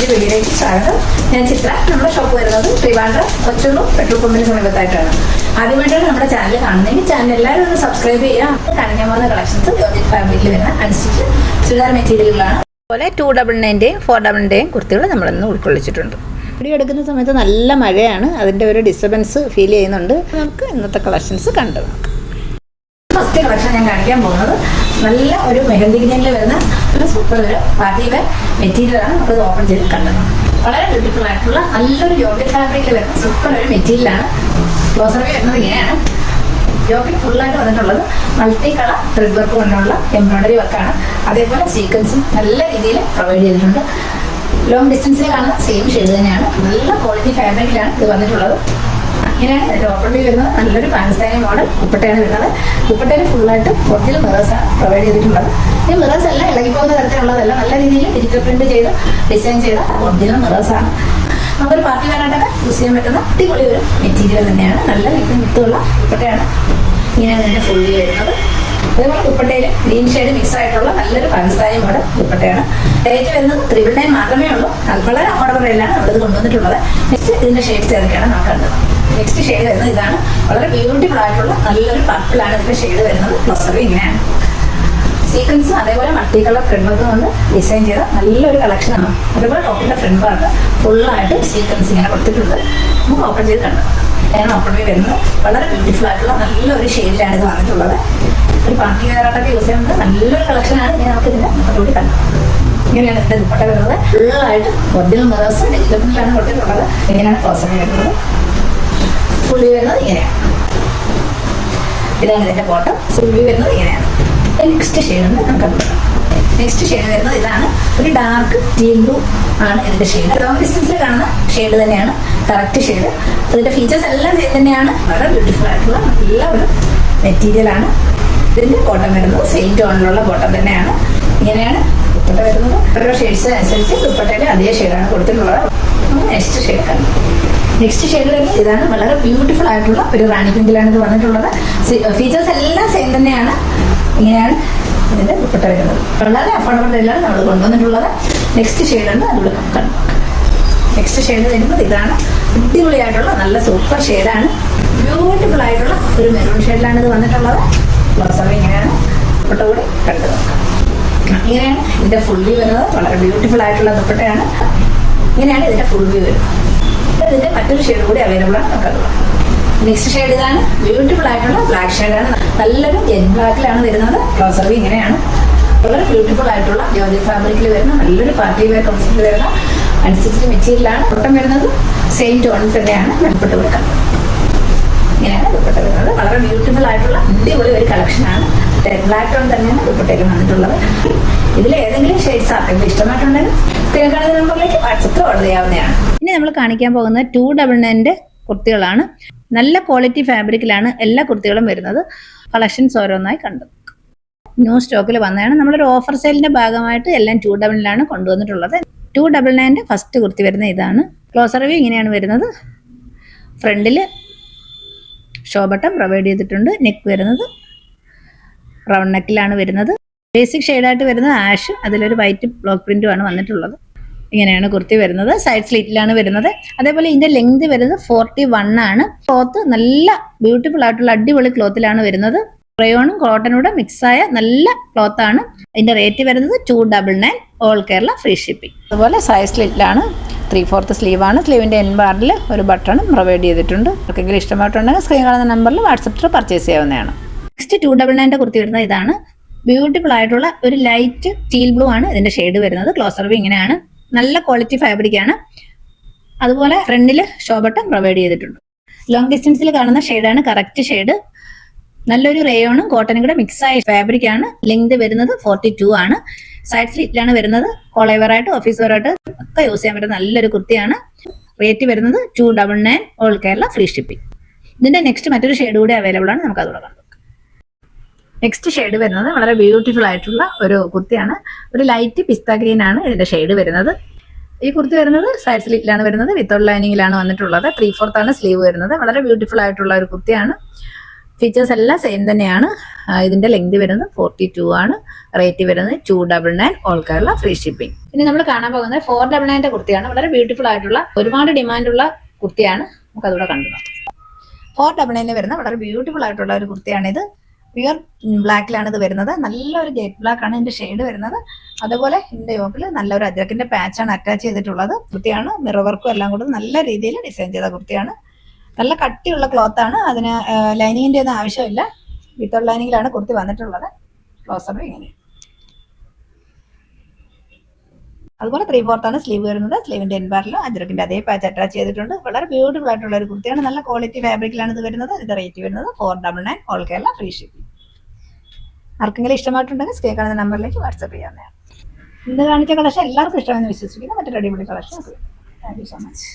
പുതിയ വീഡിയോയിലേക്ക് സ്വാഗതം. ഞാൻ ചിത്ര. നമ്മുടെ ഷോപ്പ് വരുന്നത് ട്രിവാൻഡ്രം കൊച്ചുള്ളൂർ പെട്രോൾ പമ്പിന് സമീപത്തായിട്ടാണ്. ആദ്യമായിട്ടാണ് നമ്മുടെ ചാനൽ കാണുന്നതെങ്കിൽ ചാനൽ എല്ലാവരും ഒന്ന് സബ്സ്ക്രൈബ് ചെയ്യുക. കാണിക്കാൻ പോകുന്ന കളക്ഷൻസ് യോജിക് ഫാബ്രിക്കിൽ വരുന്ന അനുസരിച്ച് ചുരിദാർ മെറ്റീരിയലുകളാണ്. അതുപോലെ 299-ന്റെയും 499-ന്റെയും കുർത്തികൾ നമ്മളിന്ന് ഉൾക്കൊള്ളിച്ചിട്ടുണ്ട്. വീഡിയോ എടുക്കുന്ന സമയത്ത് നല്ല മഴയാണ്, അതിൻ്റെ ഒരു ഡിസ്റ്റർബൻസ് ഫീൽ ചെയ്യുന്നുണ്ട്. നമുക്ക് ഇന്നത്തെ കളക്ഷൻസ് കണ്ടു നോക്കാം. ഫസ്റ്റ് കളക്ഷൻ ഞാൻ കാണിക്കാൻ പോകുന്നത് നല്ല ഒരു മെഹന്തി ഗ്രീനിൽ വരുന്ന ഒരു സൂപ്പർ ഒരു പാർട്ടി വെയർ മെറ്റീരിയലാണ്. നമുക്കത് ഓപ്പൺ ചെയ്ത് കണ്ടത് വളരെ ബ്യൂട്ടിഫുൾ ആയിട്ടുള്ള നല്ലൊരു യോഗിക് ഫാബ്രിക്കിൽ വരുന്ന സൂപ്പർ ഒരു മെറ്റീരിയലാണ്. ക്ലോസർ വരുന്നത് ഇങ്ങനെയാണ്. യോഗിക് ഫുള്ളായിട്ട് വന്നിട്ടുള്ളത് മൾട്ടി കളർ ത്രെഡ് വർക്ക് കൊണ്ടുള്ള എംബ്രോയിഡറി വർക്കാണ്. അതേപോലെ സീക്വൻസും നല്ല രീതിയിൽ പ്രൊവൈഡ് ചെയ്തിട്ടുണ്ട്. ലോങ് ഡിസ്റ്റൻസിൽ കാണുന്ന സെയിം ഷെയ്ഡ് തന്നെയാണ്. നല്ല ക്വാളിറ്റി ഫാബ്രിക്കിലാണ് ഇത് വന്നിട്ടുള്ളത്. ഇങ്ങനെയാണ് ഇതിൻ്റെ ഓപ്പൺ വരുന്നത്. നല്ലൊരു പാകിസ്ഥാനി മോഡൽ ദുപ്പട്ടയാണ് വരുന്നത്. ദുപ്പട്ടയിൽ ഫുള്ളായിട്ട് ഒറിജിനൽ മിറേഴ്സാണ് പ്രൊവൈഡ് ചെയ്തിട്ടുള്ളത്. ഈ മിറേഴ്സ് എല്ലാം ഇളകിപ്പോകുന്ന തരത്തിലുള്ളതല്ല, നല്ല രീതിയിൽ ഡിജിറ്റൽ പ്രിന്റ് ചെയ്ത് ഡിസൈൻ ചെയ്ത ഒറിജിനൽ മിറേഴ്സാണ്. നമുക്കൊരു പാർട്ടി വെയറായിട്ടൊക്കെ യൂസ് ചെയ്യാൻ പറ്റുന്ന അടിപൊളി ഒരു മെറ്റീരിയൽ തന്നെയാണ്. നല്ല വിത്തുള്ള ദുപ്പട്ടയാണ്. ഇങ്ങനെയാണ് ഇതിൻ്റെ ഫുള്ളി വരുന്നത്. അതേപോലെ ദുപ്പട്ടയിൽ ഗ്രീൻ ഷെയ്ഡ് മിക്സ് ആയിട്ടുള്ള നല്ലൊരു പാകിസ്ഥാനി മോഡൽ ദുപ്പട്ടയാണ്. റേറ്റ് വരുന്നത് 999 മാത്രമേ ഉള്ളൂ. അത് വളരെ അഫോർഡബിൾ റേറ്റിലാണ് നമ്മളിത് കൊണ്ടുവന്നിട്ടുള്ളത്. നെക്സ്റ്റ് ഇതിൻ്റെ ഷെയ്ഡ്സ് ഏതൊക്കെയാണ് നമുക്ക് കണ്ടത്. നെക്സ്റ്റ് ഷെയ്ഡ് വരുന്നത് ഇതാണ്. വളരെ ബ്യൂട്ടിഫുൾ ആയിട്ടുള്ള നല്ലൊരു പർപ്പിളാണ് ഇതിൻ്റെ ഷെയ്ഡ് വരുന്നത്. ക്ലോസർ ഇങ്ങനെയാണ്. സീക്വൻസും അതേപോലെ മൾട്ടി കളർ ഫ്രണ്ട് വർക്ക് കൊണ്ട് ഡിസൈൻ ചെയ്ത നല്ലൊരു കളക്ഷനാണ്. അതേപോലെ ടോപ്പിൻ്റെ ഫ്രണ്ട് വർക്ക് ഫുള്ളായിട്ട് സീക്വൻസ് ഇങ്ങനെ കൊടുത്തിട്ടുണ്ട്. നമുക്ക് ഓപ്പൺ ചെയ്ത് കണ്ടു. ഞാൻ ഓപ്പൺ ചെയ്ത് വരുന്നത് വളരെ ബ്യൂട്ടിഫുൾ ആയിട്ടുള്ള നല്ലൊരു ഷെയ്ഡിലാണ് ഇത് വന്നിട്ടുള്ളത്. ഒരു പാർട്ടി വെയറായിട്ടൊക്കെ യൂസ് ചെയ്യുന്നത് നല്ലൊരു കളക്ഷനാണ്. ഇനി നമുക്ക് ഇതിൻ്റെ അതുകൂടി കണ്ടു. ഇങ്ങനെയാണ് ഇതിൻ്റെ ദുപ്പട്ട വരുന്നത്. ഫുള്ളായിട്ട് ഒറിജിനൽ മിറേഴ്സ് ഡിജിറ്റലാണ് കൊടുത്തിട്ടുള്ളത്. ഇങ്ങനെയാണ് ക്ലോസർ വരുന്നത്. ഫുള്ളി വരുന്നത് ഇങ്ങനെയാണ്. ഇതാണ് ഇതിൻ്റെ ബോട്ടം. ഫുള്ളി വരുന്നത് ഇങ്ങനെയാണ്. നെക്സ്റ്റ് ഷെയ്ഡ് ഉണ്ട് നമുക്ക് നോക്കാം. നെക്സ്റ്റ് ഷെയ്ഡ് വരുന്നത് ഇതാണ്. ഒരു ഡാർക്ക് ടീൽ ബ്ലൂ ആണ് ഇതിൻ്റെ ഷെയ്ഡ്. ലോങ് ഡിസ്റ്റൻസിൽ കാണുന്ന ഷെയ്ഡ് തന്നെയാണ് കറക്റ്റ് ഷെയ്ഡ്. അതിൻ്റെ ഫീച്ചേഴ്സ് എല്ലാം തന്നെയാണ്. വളരെ ബ്യൂട്ടിഫുൾ ആയിട്ടുള്ള നല്ല ഒരു മെറ്റീരിയലാണ്. ഇതിൻ്റെ ബോട്ടം വരുന്നത് സെയിം ടോണിലുള്ള ബോട്ടം തന്നെയാണ്. ഇങ്ങനെയാണ് ദുപ്പട്ട വരുന്നത്. ഓരോ ഷെയ്ഡ്സ് അനുസരിച്ച് ദുപ്പട്ടയിൽ അതേ ഷെയ്ഡാണ് കൊടുത്തിട്ടുള്ളത്. നെക്സ്റ്റ് ഷെയ്ഡ് കാണും. നെക്സ്റ്റ് ഷെയ്ഡ് വരുന്നത് ഇതാണ്. വളരെ ബ്യൂട്ടിഫുൾ ആയിട്ടുള്ള ഒരു റാണി പിങ്കിലാണ് ഇത് വന്നിട്ടുള്ളത്. ഫീച്ചേഴ്സ് എല്ലാം സെയിം തന്നെയാണ്. ഇങ്ങനെയാണ് ഇതിൻ്റെ ദുപ്പട്ട വരുന്നത്. വളരെ അഫോർഡബിൾ റേറ്റിലാണ് നമ്മൾ കൊണ്ടുവന്നിട്ടുള്ളത്. നെക്സ്റ്റ് ഷെയ്ഡ് ഉണ്ട്, അതുകൂടെ കണ്ടു. നെക്സ്റ്റ് ഷെയ്ഡ് വരുന്നത് ഇതാണ്. അടിപൊളിയായിട്ടുള്ള നല്ല സൂപ്പർ ഷെയ്ഡാണ്. ബ്യൂട്ടിഫുൾ ആയിട്ടുള്ള ഒരു മെറൂൺ ഷെയ്ഡിലാണ് ഇത് വന്നിട്ടുള്ളത്. ക്ലോസർ ഇങ്ങനെയാണ്. ദുപ്പട്ട കൂടി കണ്ടു നോക്കാം. ഇങ്ങനെയാണ് ഇതിൻ്റെ ഫുൾ വ്യൂ വരുന്നത്. വളരെ ബ്യൂട്ടിഫുൾ ആയിട്ടുള്ള ദുപ്പട്ടയാണ്. ഇങ്ങനെയാണ് ഇതിൻ്റെ ഫുൾ വ്യൂ വരുന്നത്. ഇതിൻ്റെ മറ്റൊരു ഷെയ്ഡ് കൂടി അവൈലബിൾ ആണ്. നമുക്കത് നെക്സ്റ്റ് ഷെയ്ഡ് ഇതാണ്. ബ്യൂട്ടിഫുൾ ആയിട്ടുള്ള ബ്ലാക്ക് ഷെയ്ഡാണ്. നല്ലൊരു ജെറ്റ് ബ്ലാക്കിലാണ് വരുന്നത്. ക്ലോസർ ഇങ്ങനെയാണ്. വളരെ ബ്യൂട്ടിഫുൾ ആയിട്ടുള്ള യോജിക് ഫാബ്രിക്കിൽ വരുന്ന നല്ലൊരു പാർട്ടി വെയർ കോൺസെപ്റ്റിൽ വരുന്ന അനുസരിച്ച് മെറ്റീരിയലാണ്. ദുപ്പട്ടം വരുന്നത് സെയിം ടോണിൽ തന്നെയാണ്. ദുപ്പട്ട കൊടുക്കാം. ഇങ്ങനെയാണ് ദുപ്പട്ട വരുന്നത്. വളരെ ബ്യൂട്ടിഫുൾ ആയിട്ടുള്ള അടിപൊളി ഒരു കളക്ഷനാണ്. ജെറ്റ് ബ്ലാക്ക് ടോൺ തന്നെയാണ് ദുപ്പട്ടയിൽ വന്നിട്ടുള്ളത്. ഇതിൽ ഏതെങ്കിലും ഷെയ്ഡ്സ് ആർക്കെങ്കിലും ഇഷ്ടമായിട്ടുണ്ടെങ്കിൽ തിരക്കാണെങ്കിൽ നമ്പറിലേക്ക് വാട്സപ്പിൽ ഓർഡർ ചെയ്യാവുന്നതാണ്. ഇനി നമ്മൾ കാണിക്കാൻ പോകുന്ന 299 കുർത്തികളാണ്. നല്ല ക്വാളിറ്റി ഫാബ്രിക്കിലാണ് എല്ലാ കുർത്തികളും വരുന്നത്. കളക്ഷൻസ് ഓരോന്നായി കണ്ടു. ന്യൂ സ്റ്റോക്കിൽ വന്നതാണ്. നമ്മളൊരു ഓഫർ സെയിലിന്റെ ഭാഗമായിട്ട് എല്ലാം 299 കൊണ്ടുവന്നിട്ടുള്ളത്. 299 ഫസ്റ്റ് കുർത്തി വരുന്ന ഇതാണ്. ക്ലോസർ വ്യൂ ഇങ്ങനെയാണ് വരുന്നത്. ഫ്രണ്ടിൽ ഷോ ബട്ടൺ പ്രൊവൈഡ് ചെയ്തിട്ടുണ്ട്. നെക്ക് വരുന്നത് റൗണ്ട് നെക്കിലാണ് വരുന്നത്. ബേസിക് ഷെയ്ഡായിട്ട് വരുന്നത് ആഷ്, അതിലൊരു വൈറ്റ് ബ്ലോക്ക് പ്രിന്റുമാണ് വന്നിട്ടുള്ളത്. ഇങ്ങനെയാണ് കുർത്തി വരുന്നത്. സൈഡ് സ്ലിറ്റിലാണ് വരുന്നത്. അതേപോലെ ഇതിന്റെ ലെങ്ത് വരുന്നത് 41 ആണ്. ക്ലോത്ത് നല്ല ബ്യൂട്ടിഫുൾ ആയിട്ടുള്ള അടിപൊളി ക്ലോത്തിലാണ് വരുന്നത്. റയോണും കോട്ടനൂടെ മിക്സായ നല്ല ക്ലോത്ത് ആണ്. ഇതിന്റെ റേറ്റ് വരുന്നത് 299, ഓൾ കേരള ഫ്രീ ഷിപ്പിംഗ്. അതുപോലെ സൈഡ് സ്ലിറ്റിലാണ്. 3/4 സ്ലീവാണ്. സ്ലീവിന്റെ എൻ ബാറിൽ ഒരു ബട്ടണും പ്രൊവൈഡ് ചെയ്തിട്ടുണ്ട്. ആർക്കെങ്കിലും ഇഷ്ടമായിട്ടുണ്ടെങ്കിൽ സ്ക്രീൻ കാണുന്ന നമ്പറിൽ വാട്സപ്പിൽ പർച്ചേസ് ചെയ്യാവുന്നതാണ്. നെക്സ്റ്റ് 299 കുർത്തി വരുന്നത് ഇതാണ്. ബ്യൂട്ടിഫുൾ ആയിട്ടുള്ള ഒരു ലൈറ്റ് ടീൽ ബ്ലൂ ആണ് ഇതിന്റെ ഷെയ്ഡ് വരുന്നത്. ക്ലോസർ വ്യൂ ഇങ്ങനെയാണ്. നല്ല ക്വാളിറ്റി ഫാബ്രിക് ആണ്. അതുപോലെ ഫ്രണ്ടിൽ ഷോ ബട്ടൺ പ്രൊവൈഡ് ചെയ്തിട്ടുണ്ട്. ലോങ് ഡിസ്റ്റൻസിൽ കാണുന്ന ഷെയ്ഡാണ് കറക്റ്റ് ഷെയ്ഡ്. നല്ലൊരു റേയോണും കോട്ടനും കൂടെ മിക്സ് ആയ ഫാബ്രിക് ആണ്. ലെങ്ത് വരുന്നത് 42 ആണ്. സൈഡ് സ്ലിറ്റിലാണ് വരുന്നത്. കോളേവറായിട്ട് ഓഫീസ് വെയറായിട്ട് ഒക്കെ യൂസ് ചെയ്യാൻ പറ്റുന്ന നല്ലൊരു കുർത്തിയാണ്. റേറ്റ് വരുന്നത് 299, ഓൾ കേരള ഫ്രീ ഷിപ്പിംഗ്. ഇതിന്റെ നെക്സ്റ്റ് മറ്റൊരു ഷെയ്ഡ് കൂടി അവൈലബിൾ ആണ്. നമുക്ക് അതുകൂടെ കണ്ടു. നെക്സ്റ്റ് ഷെയ്ഡ് വരുന്നത് വളരെ ബ്യൂട്ടിഫുൾ ആയിട്ടുള്ള ഒരു കുർത്തിയാണ്. ഒരു ലൈറ്റ് പിസ്ത ഗ്രീൻ ആണ് ഇതിന്റെ ഷെയ്ഡ് വരുന്നത്. ഈ കുർത്തി വരുന്നത് സൈഡ് സ്ലിറ്റിലാണ് വരുന്നത്. വിത്തൗട്ട് ലൈനിങ്ങിലാണ് വന്നിട്ടുള്ളത്. 3/4 ആണ് സ്ലീവ് വരുന്നത്. വളരെ ബ്യൂട്ടിഫുൾ ആയിട്ടുള്ള ഒരു കുർത്തിയാണ്. ഫീച്ചേഴ്സ് എല്ലാം സെയിം തന്നെയാണ്. ഇതിന്റെ ലെങ്ത് വരുന്നത് 42 ആണ്. റേറ്റ് വരുന്നത് 299 ഓൾ കേരള ഫ്രീ ഷിപ്പിംഗ്. ഇനി നമ്മൾ കാണാൻ പോകുന്നത് 499 കുർത്തിയാണ്. വളരെ ബ്യൂട്ടിഫുൾ ആയിട്ടുള്ള ഒരുപാട് ഡിമാൻഡുള്ള കുർത്തിയാണ്. നമുക്ക് അതുകൂടെ കണ്ടു. 499 വരുന്ന വളരെ ബ്യൂട്ടിഫുൾ ആയിട്ടുള്ള ഒരു കുർത്തിയാണിത്. പ്യുവർ ബ്ലാക്കിലാണ് ഇത് വരുന്നത്. നല്ലൊരു ജെറ്റ് ബ്ലാക്ക് ആണ് ഇതിന്റെ ഷെയ്ഡ് വരുന്നത്. അതുപോലെ ഇതിന്റെ യോക്കിൽ നല്ലൊരു അജ്രക്കിന്റെ പാച്ചാണ് അറ്റാച്ച് ചെയ്തിട്ടുള്ളത്. കുർത്തിയാണ് മിറർ വർക്കും എല്ലാം കൂടെ നല്ല രീതിയിൽ ഡിസൈൻ ചെയ്ത കുർത്തിയാണ്. നല്ല കട്ടിയുള്ള ക്ലോത്ത് ആണ്. അതിന് ലൈനിങ്ങിന്റെ ഒന്നും ആവശ്യമില്ല. വിത്തൗട്ട് ലൈനിങ്ങിലാണ് കുർത്തി വന്നിട്ടുള്ളത്. ക്ലോസർ ഇങ്ങനെ. അതുപോലെ 3/4 ആണ് സ്ലീവ് വരുന്നത്. സ്ലീവിന്റെ എൻബാറിലും അജ്രക്കിന്റെ അതേ പാച്ച് അറ്റാച്ച് ചെയ്തിട്ടുണ്ട്. വളരെ ബ്യൂട്ടിഫുൾ ആയിട്ടുള്ള ഒരു കുർത്തിയാണ്. നല്ല ക്വാളിറ്റി ഫാബ്രിക്കിലാണ് ഇത് വരുന്നത്. ഇതിന്റെ റേറ്റ് വരുന്നത് 499 ഓൾ കേരള ഫ്രീ ഷിപ്പിംഗ്. ആർക്കെങ്കിലും ഇഷ്ടമായിട്ടുണ്ടെങ്കിൽ സ്ക്രീൻ കാണുന്ന നമ്പറിലേക്ക് വാട്സ്ആപ്പ് ചെയ്യാവുന്നതാണ്. ഇന്ന് കാണിച്ച കളക്ഷൻ എല്ലാവർക്കും ഇഷ്ടമെന്ന് വിശ്വസിക്കുന്നു. മറ്റൊരു അടിപൊളി collection. Thank you so much.